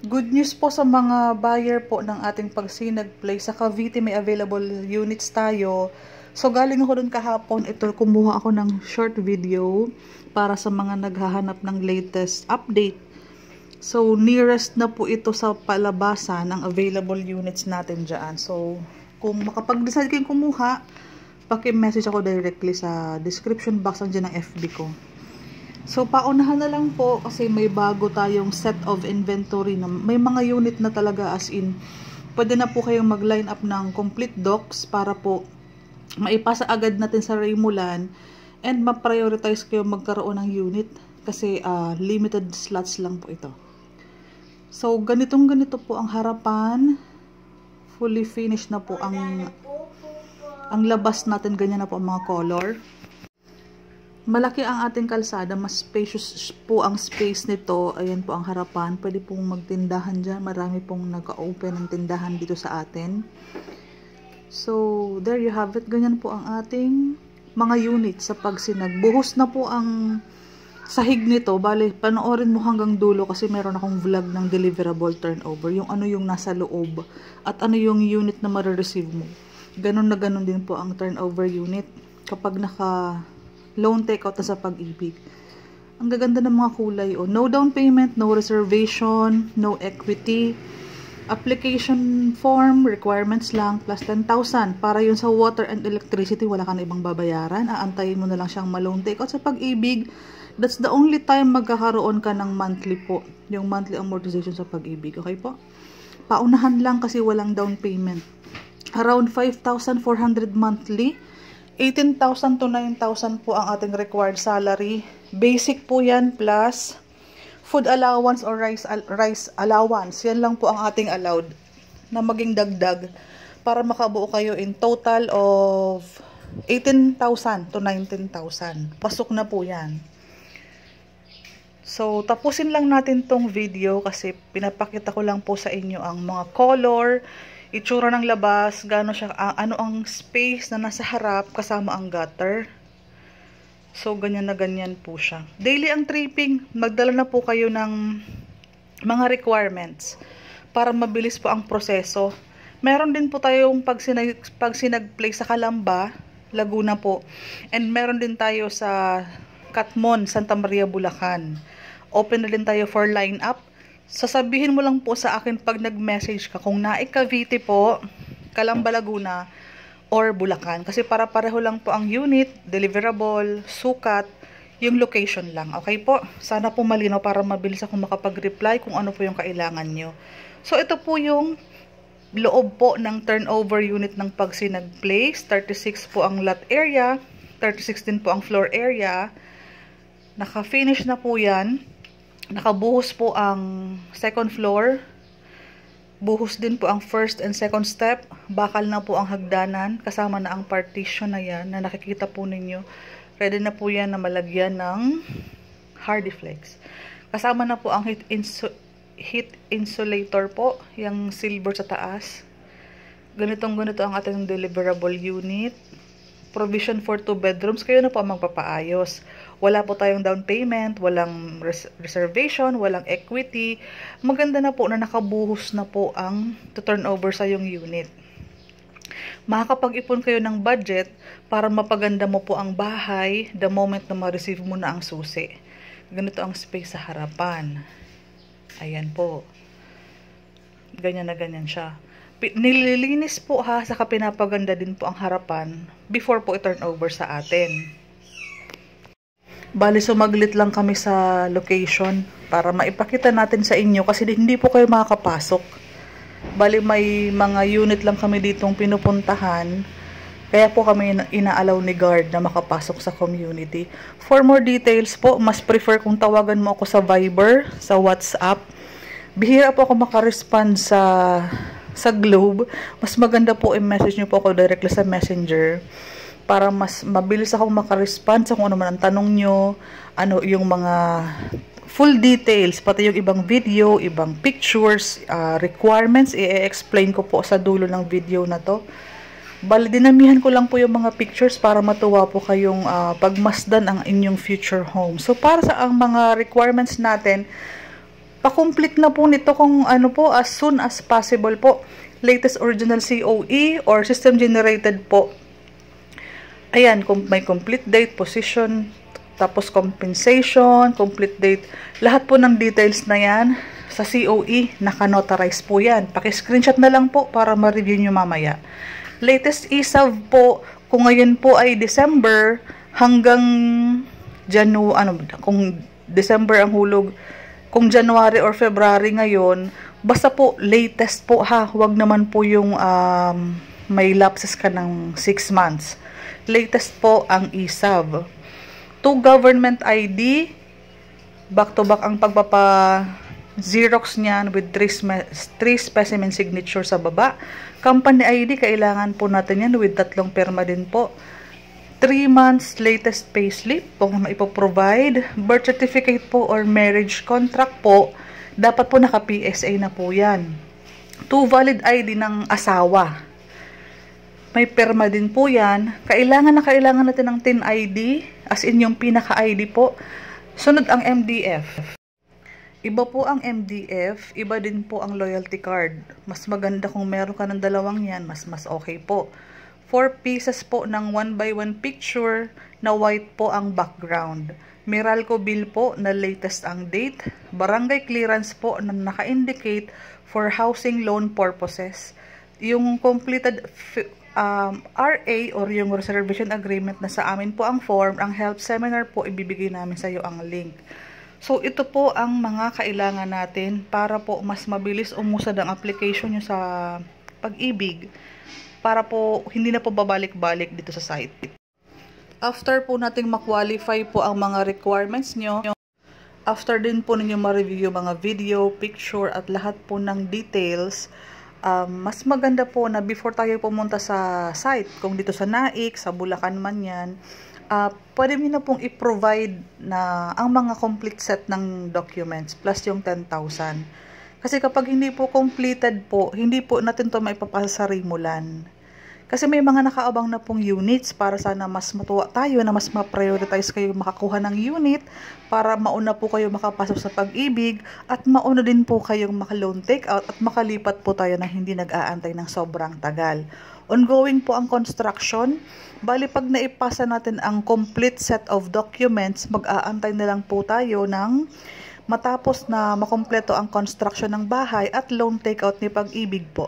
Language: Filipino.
Good news po sa mga buyer po ng ating Pagsinag Place. Sa Cavite may available units tayo. So galing ako dun kahapon. Ito, kumuha ako ng short video para sa mga naghahanap ng latest update. So nearest na po ito sa palabasan ang available units natin dyan. So kung makapag-decide kayong kumuha, paki-message ako directly sa description box dyan ng FB ko. So, paunahan na lang po kasi may bago tayong set of inventory na may mga unit na talaga as in. Pwede na po kayong mag-line up ng complete docs para po maipasa agad natin sa Raymulan and ma-prioritize kayo magkaroon ng unit kasi limited slots lang po ito. So, ganito po ang harapan. Fully finished na po ang labas natin. Ganyan na po ang mga color. Malaki ang ating kalsada, mas spacious po ang space nito. Ayan po ang harapan. Pwede pong magtindahan dyan. Marami pong naka-open ng tindahan dito sa atin. So, there you have it. Ganyan po ang ating mga unit sa Pagsinag. Buhos na po ang sahig nito. Bale, panoorin mo hanggang dulo kasi meron akong vlog ng deliverable turnover. Yung ano yung nasa loob at ano yung unit na marireceive mo. Ganon na ganon din po ang turnover unit. Kapag loan takeout na sa Pag-ibig. Ang gaganda ng mga kulay. Oh. No down payment, no reservation, no equity. Application form, requirements lang, plus 10,000. Para yun sa water and electricity, wala ka na ibang babayaran. Aantayin mo na lang siyang ma-loan takeout sa Pag-ibig. That's the only time magkakaroon ka ng monthly po. Yung monthly amortization sa Pag-ibig. Okay po? Paunahan lang kasi walang down payment. Around 5,400 monthly. 18,000 to 9,000 po ang ating required salary. Basic po yan plus food allowance or rice allowance. Yan lang po ang ating allowed na maging dagdag para makabuo kayo in total of 18,000 to 19,000. Pasok na po yan. So, tapusin lang natin tong video kasi pinapakita ko lang po sa inyo ang mga color, itsura ng labas, ano ang space na nasa harap kasama ang gutter. So, ganyan na ganyan po siya. Daily ang tripping, magdala na po kayo ng mga requirements para mabilis po ang proseso. Meron din po tayong Pagsinag Place sa Calamba, Laguna po. And meron din tayo sa Catmon, Santa Maria, Bulacan. Open na din tayo for line-up. Sasabihin mo lang po sa akin pag nag-message ka kung Cavite po, Calamba, Laguna, or Bulacan. Kasi para pareho lang po ang unit, deliverable, sukat, yung location lang. Okay po? Sana po malinaw para mabilis ako makapag-reply kung ano po yung kailangan nyo. So, ito po yung loob po ng turnover unit ng Pagsinag Place. 36 po ang lot area, 36 din po ang floor area. Naka-finish na po yan. Nakabuhos po ang second floor. Buhos din po ang first and second step. Bakal na po ang hagdanan. Kasama na ang partition na yan na nakikita po ninyo. Ready na po yan na malagyan ng Hardiflex. Kasama na po ang heat insulator po. Yung silver sa taas. Ganito ang ating deliverable unit. Provision for 2 bedrooms. Kayo na po ang magpapaayos. Wala po tayong down payment, walang reservation, walang equity. Maganda na po na nakabuhos na po ang turnover sa yung unit. Makakapag-ipon kayo ng budget para mapaganda mo po ang bahay the moment na ma-receive mo na ang susi. Ganito ang space sa harapan. Ayan po. Ganyan na ganyan siya. Nililinis po ha, saka pinapaganda din po ang harapan before po i-turn over sa atin. Bali, sumaglit lang kami sa location para maipakita natin sa inyo kasi hindi po kayo makakapasok. Bali, may mga unit lang kami ditong pinupuntahan. Kaya po kami inaalaw ni guard na makapasok sa community. For more details po, mas prefer kung tawagan mo ako sa Viber, sa WhatsApp. Bihira po ako makarespond sa Globe. Mas maganda po i-message nyo po ako directly sa Messenger para mas mabilis akong makarespond sa kung ano man ang tanong nyo, ano yung mga full details, pati yung ibang video, ibang pictures, requirements, i-explain ko po sa dulo ng video na to. Bali, dinamihan ko lang po yung mga pictures para matuwa po kayong pagmasdan ang inyong future home. So, para sa ang mga requirements natin, Pa-complete na po nito kung ano po, as soon as possible po. Latest original COE or system generated po. Ayan, kung may complete date, position, tapos compensation, complete date. Lahat po ng details na yan sa COE, naka-notarize po yan. Paki-screenshot na lang po para ma-review nyo mamaya. Latest ESAV po, kung ngayon po ay December, hanggang kung December ang hulog, kung January or February ngayon, basta po latest po ha, huwag naman po yung may lapses ka ng 6 months. Latest po ang ESAV. 2 government ID, back-to-back ang pagpapa-Xerox niyan with 3 specimen signature sa baba. Company ID, kailangan po natin yan with 3 perma din po. 3 months latest payslip po na maipoprovide. Birth certificate po or marriage contract po, dapat po naka-PSA na po yan. 2 valid ID ng asawa. May perma din po yan. Kailangan natin ng TIN ID, as in yung pinaka-ID po. Sunod ang MDF. Iba po ang MDF, iba din po ang loyalty card. Mas maganda kung meron ka ng 2 yan, mas okay po. 4 pieces po ng 1x1 picture na white po ang background. Meralco bill po na latest ang date. Barangay clearance po na naka-indicate for housing loan purposes. Yung completed RA or yung reservation agreement na sa amin po ang form, ang help seminar po, ibibigay namin sa iyo ang link. So, ito po ang mga kailangan natin para po mas mabilis umusad ang application nyo sa Pag-ibig. Para po hindi na po babalik-balik dito sa site. After po nating ma-qualify po ang mga requirements nyo, after din po ninyo ma-review mga video, picture at lahat po ng details, mas maganda po na before tayo pumunta sa site, kung dito sa Naik, sa Bulacan man yan, pwede nyo na pong i-provide na ang mga complete set ng documents plus yung 10,000. Kasi kapag hindi po completed po, hindi po natin to maipapasa sa Rimulan. Kasi may mga nakaabang na pong units para sana mas matuwa tayo na mas ma-prioritize kayo makakuha ng unit para mauna po kayo makapasok sa Pag-ibig at mauna din po kayong maka-loan take out at makalipat po tayo na hindi nag-aantay ng sobrang tagal. Ongoing po ang construction. Bali pag naipasa natin ang complete set of documents, mag-aantay na lang po tayo ng matapos na makompleto ang construction ng bahay at loan takeout ni Pag-ibig po.